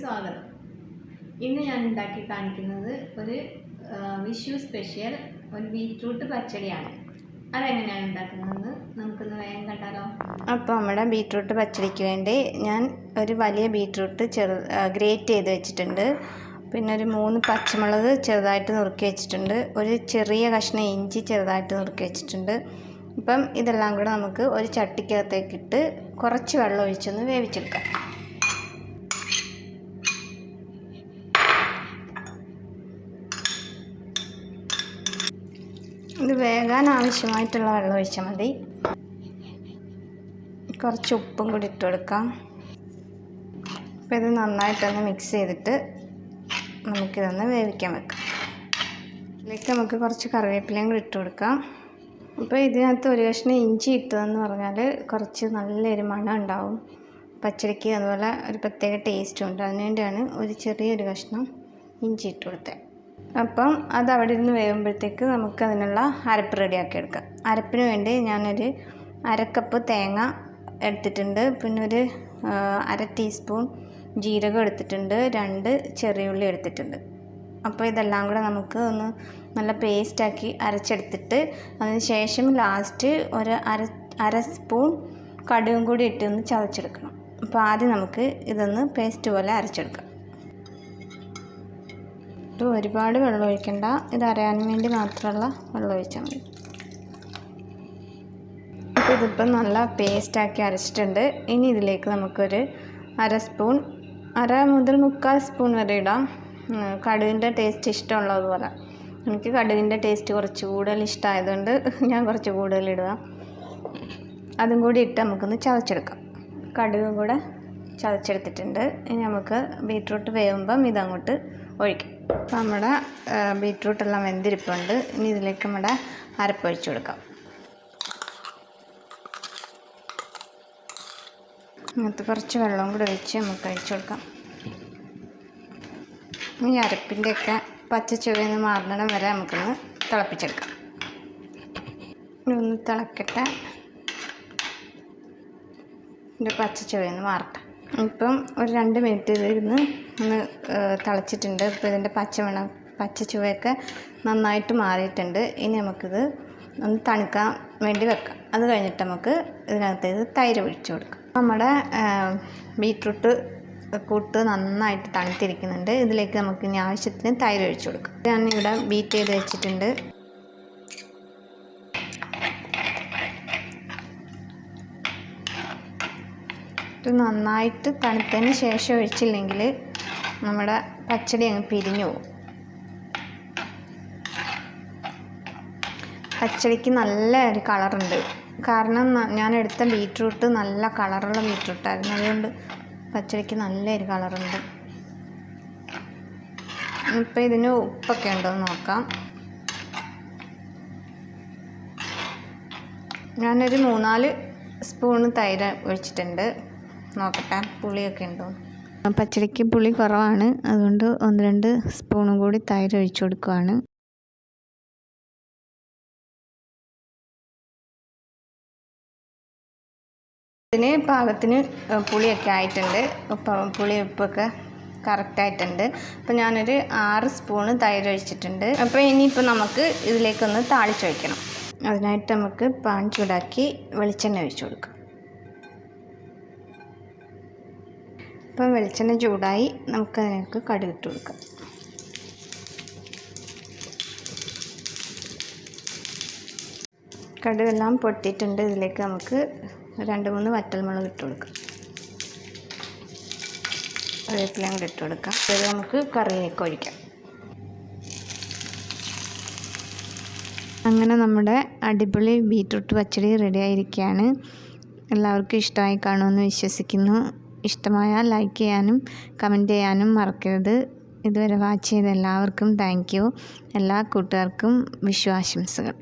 സ്വാഗതം. ഇന്ന് ഞാൻ ഉണ്ടാക്കി കാണിക്കുന്നത് ഒരു വിഷു സ്പെഷ്യൽ ഒരു ബീറ്റ്റൂട്ട് പച്ചടിയാണ്. അതെങ്ങനെയാണ് ഉണ്ടാക്കുന്നതെന്ന് നമുക്കൊന്ന് വേഗം കണ്ടാലോ. അപ്പോൾ നമ്മുടെ ബീറ്റ്റൂട്ട് പച്ചടിക്ക് വേണ്ടി ഞാൻ ഒരു വലിയ ബീറ്റ്റൂട്ട് ഗ്രേറ്റ് ചെയ്ത് വെച്ചിട്ടുണ്ട്. പിന്നെ ഒരു 3 പച്ചമുളക് ചെറുതായിട്ട് നുറുക്കി വെച്ചിട്ടുണ്ട്. ഒരു ചെറിയ കഷ്ണം ഇഞ്ചി ചെറുതായിട്ട് നുറുക്കി വെച്ചിട്ടുണ്ട്. അപ്പം ഇതെല്ലാം കൂടെ നമുക്ക് ഒരു ചട്ടിക്കകത്തേക്കിട്ട് കുറച്ച് വെള്ളം ഒഴിച്ചൊന്ന് വേവിച്ചെടുക്കാം. ഇത് വേകാൻ ആവശ്യമായിട്ടുള്ള വെള്ളം ഒഴിച്ചാൽ മതി. കുറച്ച് ഉപ്പും കൂടി ഇട്ട് കൊടുക്കാം. അപ്പോൾ ഇത് നന്നായിട്ടൊന്ന് മിക്സ് ചെയ്തിട്ട് നമുക്കിതൊന്ന് വേവിക്കാൻ വെക്കാം. ഇതിലേക്ക് നമുക്ക് കുറച്ച് കറിവേപ്പിലയും കൂടി ഇട്ട് കൊടുക്കാം. അപ്പോൾ ഇതിനകത്ത് ഒരു കഷ്ണം ഇഞ്ചി ഇട്ടതെന്ന് പറഞ്ഞാൽ കുറച്ച് നല്ലൊരു മണം ഉണ്ടാവും പച്ചടിക്ക്. അതുപോലെ ഒരു പ്രത്യേക ടേസ്റ്റും ഉണ്ട്. അതിനുവേണ്ടിയാണ് ഒരു ചെറിയൊരു കഷ്ണം ഇഞ്ചി ഇട്ട് കൊടുത്തത്. അപ്പം അത് അവിടെ ഇരുന്ന് വേകുമ്പോഴത്തേക്ക് നമുക്ക് അതിനുള്ള അരപ്പ് റെഡിയാക്കി എടുക്കാം. അരപ്പിന് വേണ്ടി ഞാനൊരു 1/2 കപ്പ് തേങ്ങ എടുത്തിട്ടുണ്ട്. പിന്നെ ഒരു 1/2 ടീസ്പൂൺ ജീരകം എടുത്തിട്ടുണ്ട്. 2 ചെറിയ ഉള്ളി എടുത്തിട്ടുണ്ട്. അപ്പോൾ ഇതെല്ലാം കൂടെ നമുക്ക് ഒന്ന് നല്ല പേസ്റ്റാക്കി അരച്ചെടുത്തിട്ട് അതിന് ശേഷം ലാസ്റ്റ് ഒരു അര സ്പൂൺ കടുകും കൂടി ഇട്ടൊന്ന് ചതച്ചെടുക്കണം. അപ്പോൾ ആദ്യം നമുക്ക് ഇതൊന്ന് പേസ്റ്റ് പോലെ അരച്ചെടുക്കാം. ഒരുപാട് വെള്ളം ഒഴിക്കണ്ട, ഇത് അരയാൻ വേണ്ടി മാത്രമുള്ള വെള്ളം ഒഴിച്ചാൽ മതി. അപ്പോൾ ഇതിപ്പം നല്ല പേസ്റ്റാക്കി അരച്ചിട്ടുണ്ട്. ഇനി ഇതിലേക്ക് നമുക്കൊരു 1/2 സ്പൂൺ 1/2 മുതൽ 1/4 സ്പൂൺ വരെ ഇടാം. കടുകിൻ്റെ ടേസ്റ്റ് ഇഷ്ടമുള്ളതുപോലെ. എനിക്ക് കടുകിൻ്റെ ടേസ്റ്റ് കുറച്ച് കൂടുതൽ ഇഷ്ടമായതുകൊണ്ട് ഞാൻ കുറച്ച് കൂടുതൽ ഇടുക. അതും കൂടി ഇട്ട് നമുക്കൊന്ന് ചതച്ചെടുക്കാം. കടുകും കൂടെ ചതച്ചെടുത്തിട്ടുണ്ട്. ഇനി നമുക്ക് ബീറ്റ്റൂട്ട് വേവുമ്പം ഇതങ്ങോട്ട് ഒഴിക്കാം. അപ്പോൾ നമ്മുടെ ബീറ്റ്റൂട്ടെല്ലാം വെന്തിരിപ്പുണ്ട്. ഇനി ഇതിലേക്ക് നമ്മുടെ അരപ്പ് ഒഴിച്ചു കൊടുക്കാം. അങ്ങനത്തെ കുറച്ച് വെള്ളം കൂടെ ഒഴിച്ച് നമുക്ക് ഒഴിച്ചു കൊടുക്കാം. ഈ അരപ്പിൻ്റെയൊക്കെ പച്ച ചുവന്ന് മാറുന്നിടം വരെ നമുക്കൊന്ന് തിളപ്പിച്ചെടുക്കാം. ഒന്ന് തിളക്കട്ടെ, ഇതിൻ്റെ പച്ച ചുവന്ന് മാറട്ടെ. ഇപ്പം ഒരു 2 മിനിറ്റ് ഇതിരുന്ന് ഒന്ന് തിളച്ചിട്ടുണ്ട്. ഇപ്പോൾ ഇതിൻ്റെ പച്ച ചുവയൊക്കെ നന്നായിട്ട് മാറിയിട്ടുണ്ട്. ഇനി നമുക്കിത് ഒന്ന് തണുക്കാൻ വേണ്ടി വെക്കാം. അത് കഴിഞ്ഞിട്ട് നമുക്ക് ഇതിനകത്തേക്ക് തൈര് ഒഴിച്ചു കൊടുക്കാം. നമ്മുടെ ബീറ്റ്റൂട്ട് കൂട്ട് നന്നായിട്ട് തണുത്തിരിക്കുന്നുണ്ട്. ഇതിലേക്ക് നമുക്ക് ഇനി ആവശ്യത്തിന് തൈര് ഒഴിച്ചു കൊടുക്കാം. ഞാൻ ഇവിടെ ബീറ്റ് ചെയ്ത് വെച്ചിട്ടുണ്ട്. ഇത് നന്നായിട്ട് തണുത്തതിന് ശേഷം ഒഴിച്ചില്ലെങ്കിൽ നമ്മുടെ പച്ചടി അങ്ങ് പിരിഞ്ഞു പോകും. പച്ചടിക്ക് നല്ല ഒരു കളറുണ്ട്. കാരണം ഞാൻ എടുത്ത ബീറ്റ്റൂട്ട് നല്ല കളറുള്ള ബീറ്റ്റൂട്ടായിരുന്നു. അതുകൊണ്ട് പച്ചടിക്ക് നല്ലൊരു കളറുണ്ട്. ഇപ്പോൾ ഇതിന് ഉപ്പൊക്കെ ഉണ്ടോ എന്ന് നോക്കാം. ഞാനൊരു 3-4 സ്പൂണ് തൈര് ഒഴിച്ചിട്ടുണ്ട്. നോക്കട്ടെ പുളിയൊക്കെ ഉണ്ടോ. പച്ചടിക്ക് പുളി കുറവാണ്, അതുകൊണ്ട് 1-2 സ്പൂണും കൂടി തൈര് ഒഴിച്ചു കൊടുക്കുകയാണ്. ഇതിന് പാകത്തിന് പുളിയൊക്കെ ആയിട്ടുണ്ട്. ഉപ്പൊക്കെ കറക്റ്റായിട്ടുണ്ട്. അപ്പോൾ ഞാനൊരു 6 സ്പൂണ് തൈര് ഒഴിച്ചിട്ടുണ്ട്. അപ്പോൾ ഇനിയിപ്പോൾ നമുക്ക് ഇതിലേക്കൊന്ന് താളിച്ചൊഴിക്കണം. അതിനായിട്ട് നമുക്ക് പാൻ ചൂടാക്കി വെളിച്ചെണ്ണ ഒഴിച്ചു കൊടുക്കാം. അപ്പോൾ വെളിച്ചെണ്ണ ചൂടായി, നമുക്കതിനൊക്കെ കടുക് ഇട്ട് കൊടുക്കാം. കടുകെല്ലാം പൊട്ടിയിട്ടുണ്ട്. ഇതിലേക്ക് നമുക്ക് 2-3 വറ്റൽമുളക് ഇട്ട് കൊടുക്കാം. കറിവേപ്പിലയും കൂടി ഇട്ട് കൊടുക്കാം. ഇത് നമുക്ക് കറിയിലേക്ക് ഒഴിക്കാം. അങ്ങനെ നമ്മുടെ അടിപൊളി ബീറ്റ്റൂട്ട് പച്ചടി റെഡി ആയിരിക്കുകയാണ്. എല്ലാവർക്കും ഇഷ്ടമായി കാണുമെന്ന് വിശ്വസിക്കുന്നു. ഇഷ്ടമായാൽ ലൈക്ക് ചെയ്യാനും കമൻറ്റ് ചെയ്യാനും മറക്കരുത്. ഇതുവരെ വാച്ച് ചെയ്ത എല്ലാവർക്കും താങ്ക് യു. എല്ലാ കൂട്ടുകാർക്കും വിഷു ആശംസകൾ.